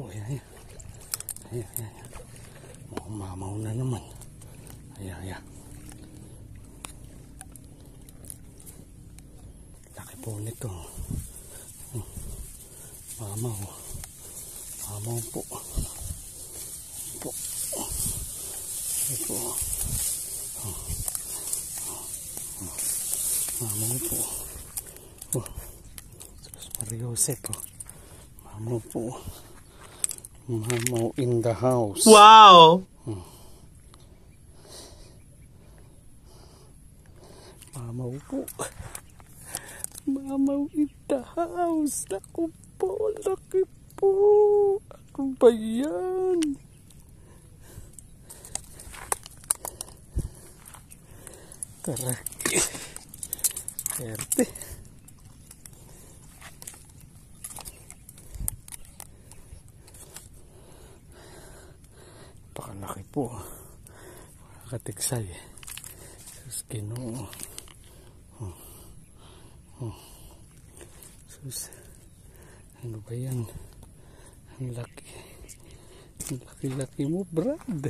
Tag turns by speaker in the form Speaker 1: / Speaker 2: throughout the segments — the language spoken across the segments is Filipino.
Speaker 1: Ayan. Ayan. Mamaw na naman. Ayan. Laki po nito. Mamaw po. Ito. Mamaw po. Mariose po. Mamaw po. Mamaw in the house.
Speaker 2: Wow!
Speaker 1: Mamaw po. Mamaw in the house. Naku po, laki po. Ano ba yan? Karaki. Erte. Pakalaki po. Katiksay. Sus, Ginoo. Sus. Ano ba yan? Ang laki. Ang laki-laki mo, Brad.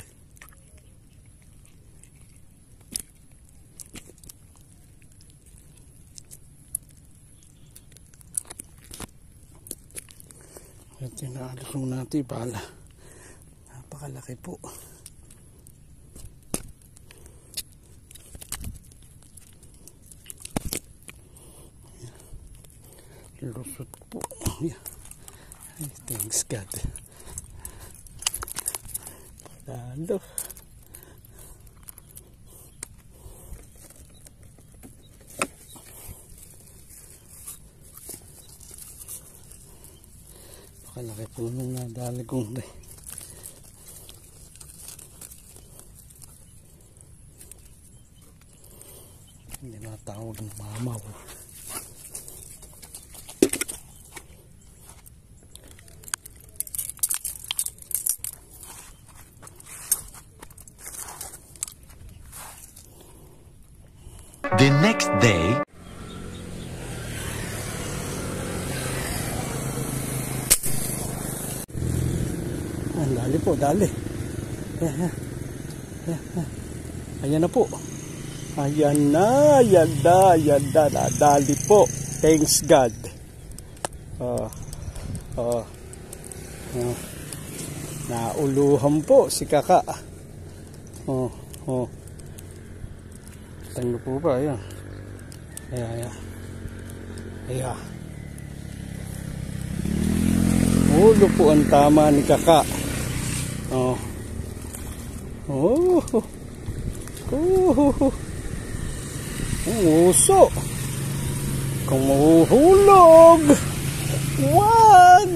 Speaker 1: At tinaalis mo natin pala. Napakalaki po. Lusot po. Ay, thanks God. Palalo. Pakalaki po nung nadali kong hindi natawag ng mamaw.
Speaker 2: The next day,
Speaker 1: dali po, dali. Ayan na po. Ayan na, dali po. Thanks God. Nauluhan po si Kaka. Tango po ba? Ayan. Ayan. Ulo po ang tama ni Kaka. Ang uso. Kung mahuhulog, wag!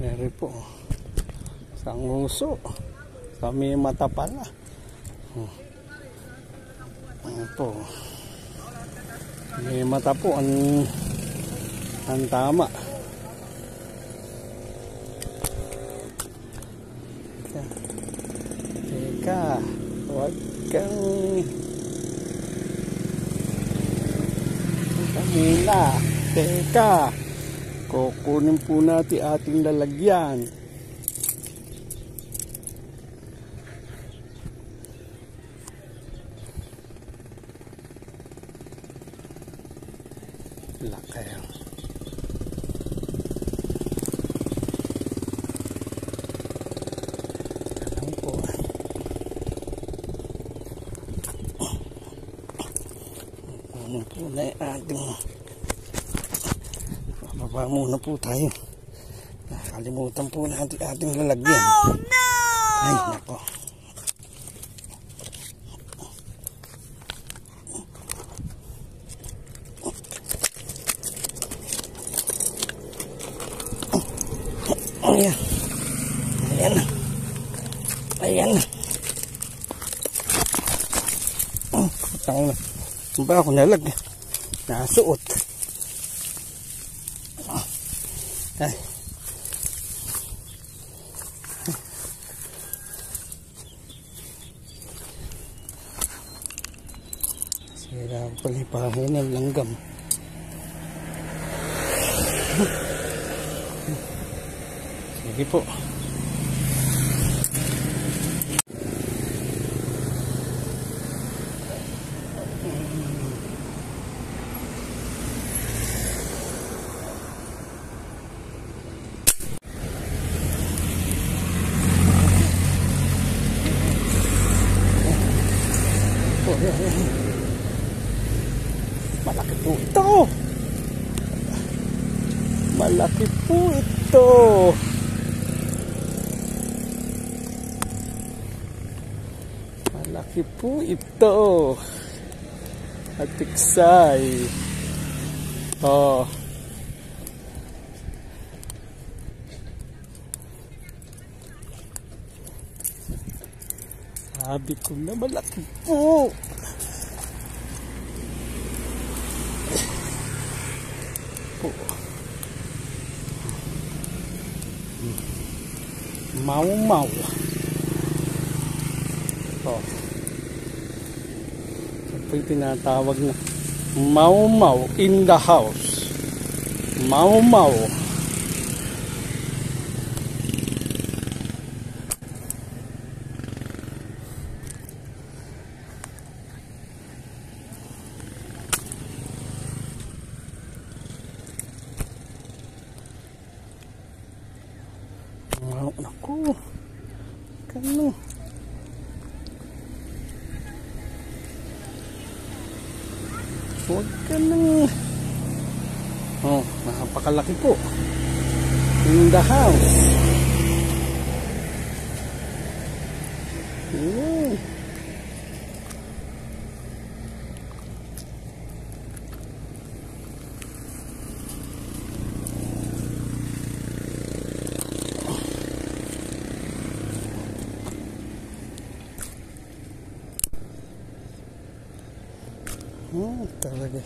Speaker 1: Meron po. Isang uso. Sa may mata pala. Ano po. May mata po ang tama. Teka. Huwag kang muna. Teka. Kukunin po natin ating lalagyan. Laki. Alam po. Ano po na ating baba muna po tayo. Nakalimutan po natin ating lalagyan. Oh no! Ay, nako. Ayan. Putang na. Ano ba ako nalagyan? Nasuot. Ay. Kailangan palipahin ng langgam. Sige po. Malaki po ito. Malaki po ito. Malaki po ito. Atiksay. Oh. Sabi ko na malaki po. Mau-mau. Oh. Ito yung tinatawag na mau-mau in the house. Mau-mau. Wow, naku. Kano. Huwag ka na. Oh, napakalaki po. In the house. Yeah. Talaga.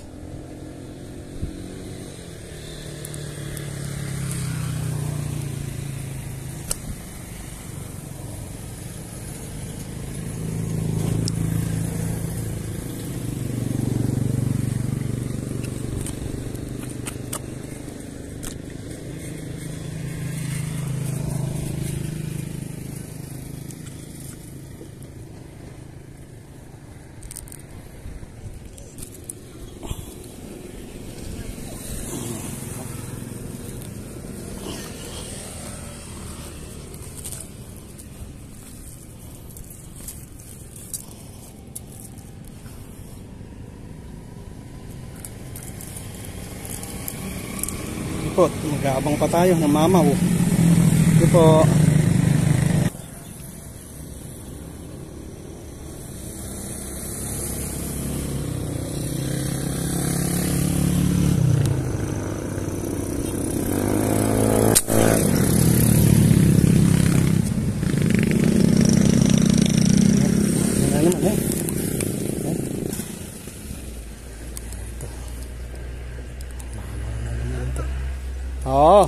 Speaker 1: Po, mag-aabang pa tayo ng mamaw. Ito po. Ano naman eh. Oh.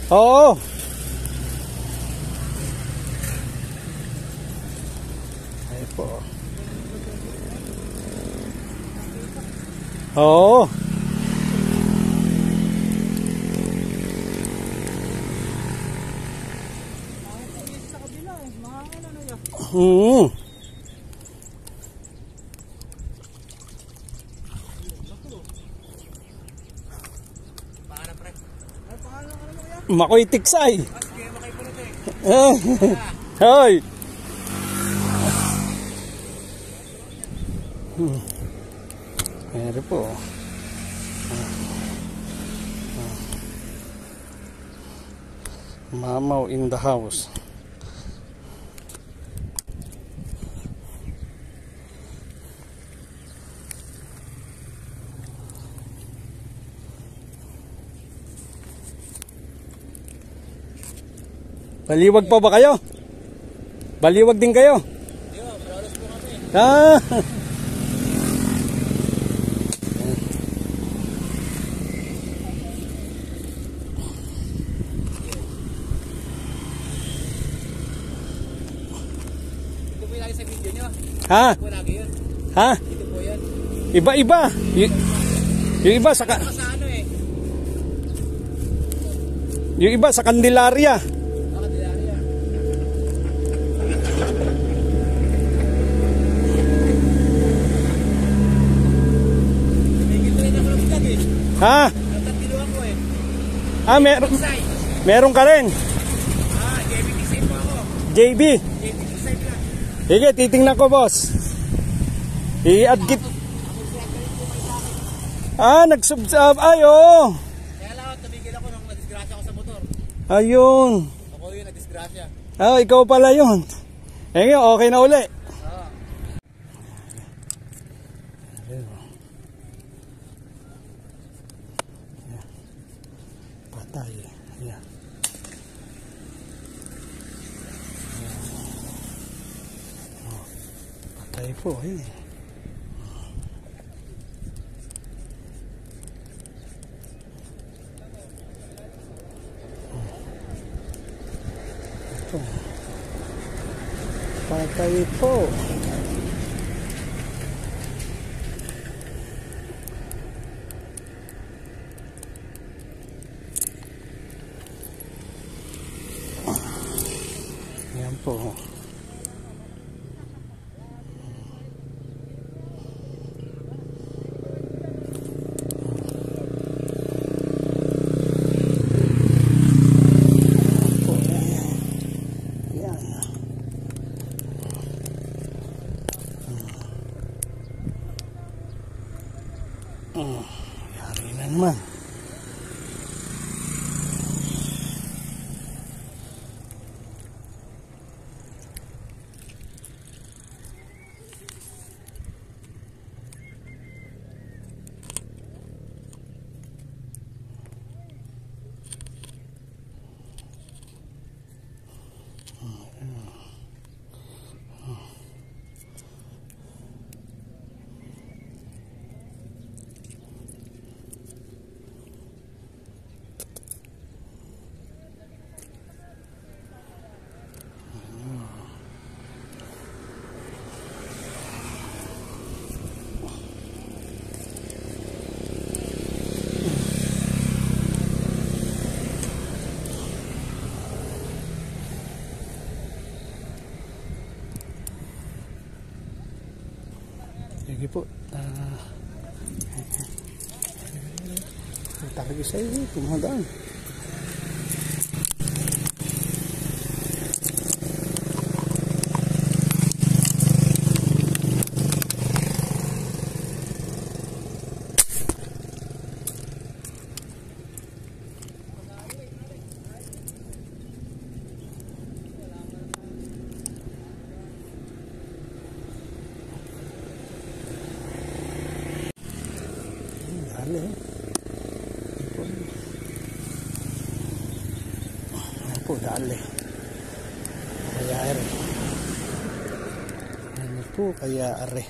Speaker 1: Oh. Ay po. Oh. Makoy tiksay. Hoy. Meron po. Mamaw in the house. Baliwag pa ba kayo? Baliwag din kayo? Ah.
Speaker 3: po yung lagi sa video nyo.
Speaker 1: Ha?
Speaker 3: Po lagi yun.
Speaker 1: Ha?
Speaker 3: Dito po yan.
Speaker 1: Iba-iba. Yung iba sa
Speaker 3: Sa ano eh.
Speaker 1: yung iba sa Candelaria.
Speaker 3: Candelaria. Tumigil rin ako ng vlog eh.
Speaker 1: Ha?
Speaker 3: Nagtatiluan ko eh.
Speaker 1: Ah, meron ka rin.
Speaker 3: JBT save po ako.
Speaker 1: JB.
Speaker 3: JBT save lang.
Speaker 1: Sige, titingnan ko, boss. I-add kit. Ah, nag-subscribe. Ay, oo.
Speaker 3: Kaya lang, tumigil ako nung nadisgrasya ako sa motor.
Speaker 1: Ayun.
Speaker 3: Ako yun, nadisgrasya.
Speaker 1: Ah, ikaw pala yun. Eh, ngayon, okay na uli. Patay. Ayan. Patay po, eh. Ito. Patay po. Ayan po. Yari na naman. Sige po. Talaga sa iyo, tumagaan. Dali. Po, dali. Kaya are. Ano po, kaya are.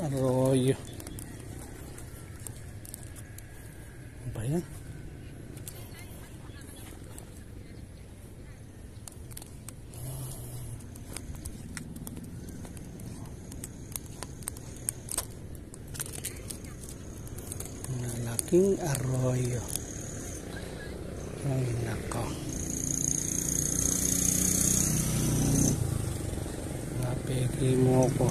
Speaker 1: Arroyo. Ano ba yan? Malaking arroyo. Ay, nako. Napiki mo ko.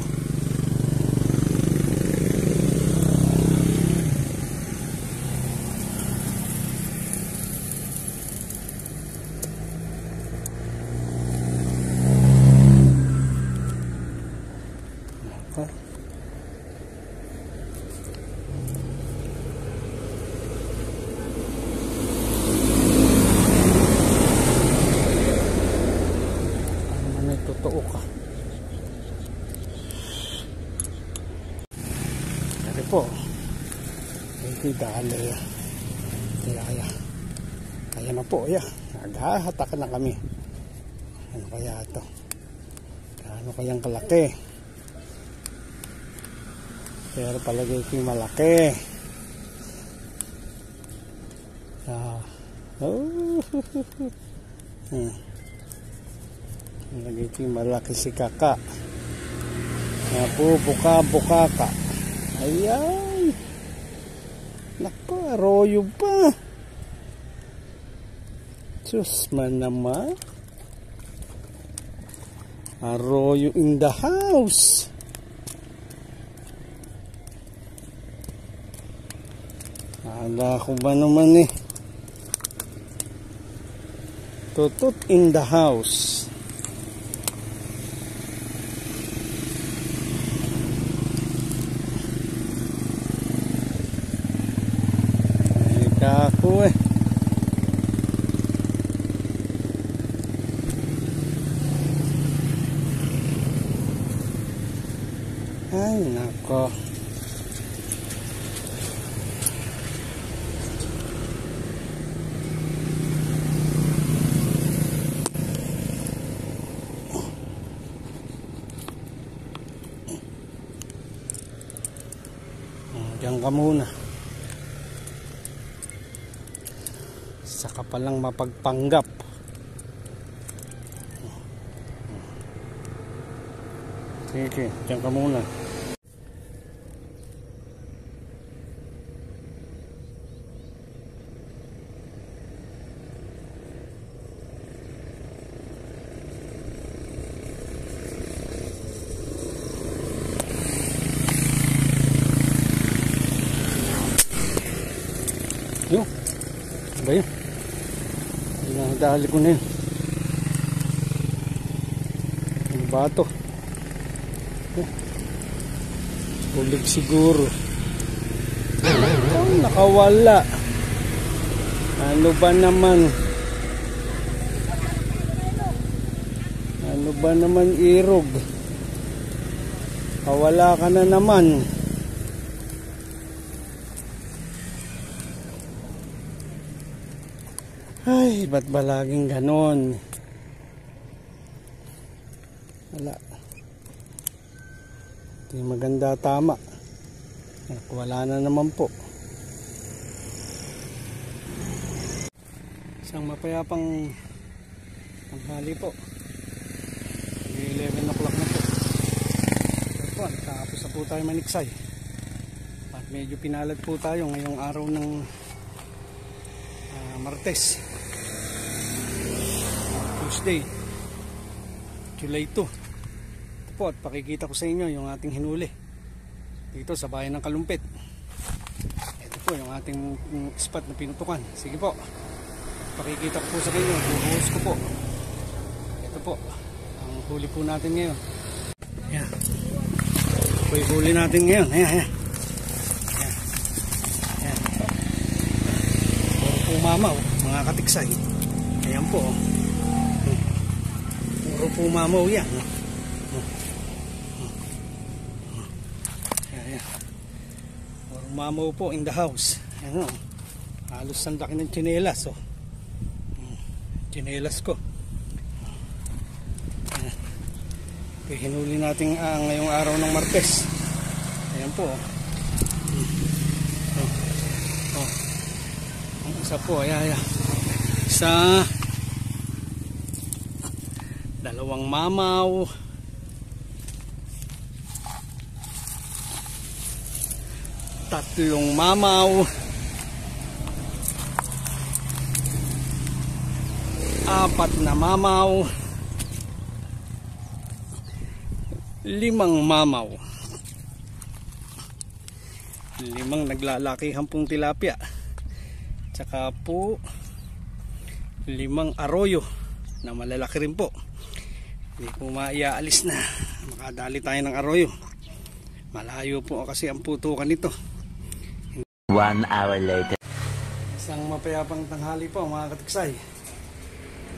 Speaker 1: Totoo ka. Kasi po, hindi dali. Ayan na po, ayan. Naghahatakan na kami. Ano kaya ito? Ano kayang kalaki? Pero palagay ko yung malaki. Palagay ko yung malaki si Kaka. Buka ka. Ayan. Naku, arroyo pa. Diyos man naman. Arroyo in the house. Ala ko ba naman eh. Tutut in the house. Ako eh. Ay nako. Diyan ka muna. Saka palang mapagpanggap. Sige, diyan ka muna. Yo, ano ba yun? Dali ko na yun. Ano ba ito? Bulig siguro. Oh, nakawala. Ano ba naman? Ano ba naman irog? Kawala ka na naman. Ay, ba't ba laging ganon? Wala. Hindi maganda tama. Wala na naman po. Isang mapayapang tanghali po. 11 o'clock na po. Ito, nakapos na po tayo maniksay. At medyo pinalad po tayo ngayong araw ng Martes. Tuesday, July 2. Ito po, at pakikita ko sa inyo yung ating hinuli dito sa bayan ng Kalumpit. Ito po yung ating spot na pinutukan. Sige po, pakikita ko po sa inyo, bubuhos ko po. Ito po ang huli po natin ngayon. Ayan, ito po yung huli natin ngayon. Ayan. Pumamaw, mga katiksay. Ayan po. Puro pumamaw yan. Ayan. Puro pumamaw po in the house. Ayan o. Halos ang laki ng tsinelas. Tsinelas ko. Ayan. Hinuli natin ngayong araw ng Martes. Ayan po. Isa po, ayan. Isa, dalawang mamaw, tatlong mamaw, apat na mamaw, 5 mamaw, 5 naglalakihan pong tilapia. Saka po 5 arroyo na malalaki rin po. Hindi po maiaalis na. Makadali tayo ng arroyo. Malayo po kasi ang putukan nito.
Speaker 2: 1 hour later.
Speaker 1: Isang mapayapang tanghali po mga katiksay.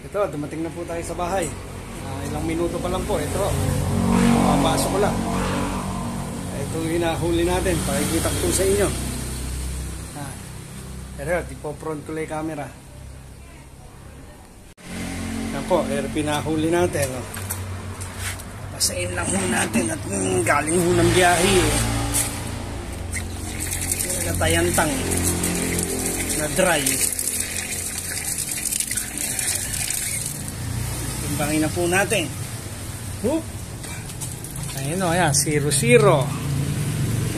Speaker 1: Ito, dumating na po tayo sa bahay. Ilang minuto pa lang po. Ito, mapasok ko lang. Ito yung hinahuli natin. Pakikita ko sa inyo. Pero di po front tuloy camera. Yan po, pinahuli natin. Oh. Pasain lang ho natin at galing ho ng biyahe. Natayantang na dry. Timbangin na po natin. Whoop! Ayun o, ayan, 0-0.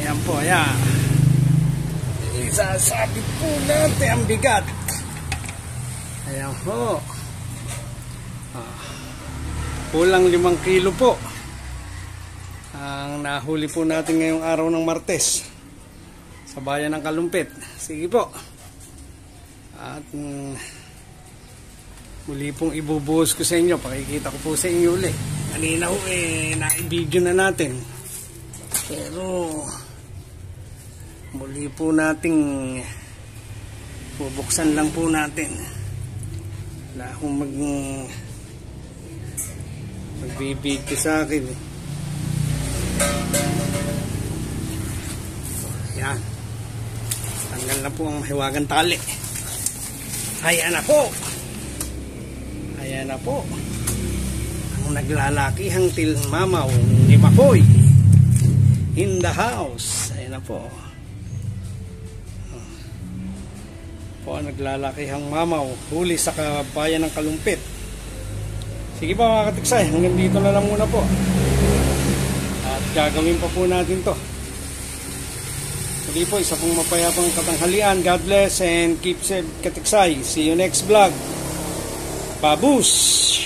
Speaker 1: Ayan po, ayan. Isasabit po natin ang bigat. Ayan po. Kulang 5 kilo po. Ang nahuli po natin ngayong araw ng Martes sa bayan ng Kalumpit. Sige po. At muli pong ibubuhos ko sa inyo. Pakikita ko po sa inyo ulit. Kanina ho na-video na natin. Pero muli po nating bubuksan lang po natin. Wala akong magbibigyo sa akin. Yan. Tanggal na po ang mahiwagang tali. Ayan na po. Ayan na po. Ang naglalakihang tilmamaw ni Makoy in the house. Ayan na po. Po ang naglalakihang mamaw huli sa kabayan ng Kalumpit. Sige pa mga katiksay, hanggang dito na lang muna po. At gagawin pa po natin to. Hindi po, isa pong mapayapang katanghalian. God bless and keep safe katiksay. See you next vlog. Babush!